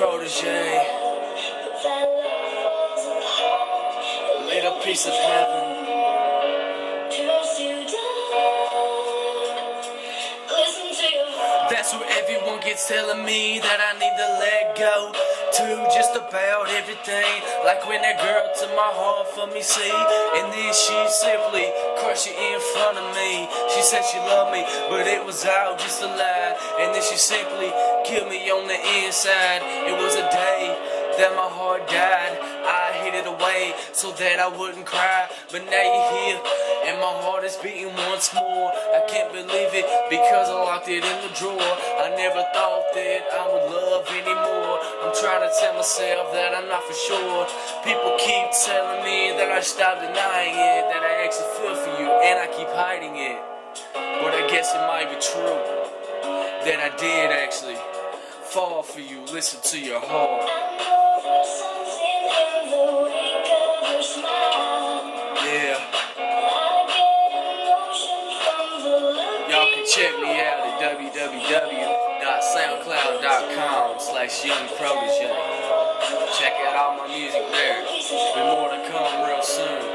protege, little piece of heaven. That's where everyone gets telling me that I need to let go to just about everything. Like when that girl took my heart for me, see, and then she simply crushed it in front of me. She said she loved me, but it was all just a lie. And then she simply killed me on the inside. It was a day that my heart died. I hid it away so that I wouldn't cry, but now you're here and my heart is beating once more. I can't believe it because I locked it in the drawer. I never thought that I would love anymore. I'm trying to tell myself that I'm not for sure. People keep telling me that I stop denying it, that I actually feel for you and I keep hiding it. But I guess it might be true that I did actually fall for you. Listen to your heart. Yeah. Y'all can check me out at www.soundcloud.com/youngprotege. Check out all my music there. There'll be more to come real soon.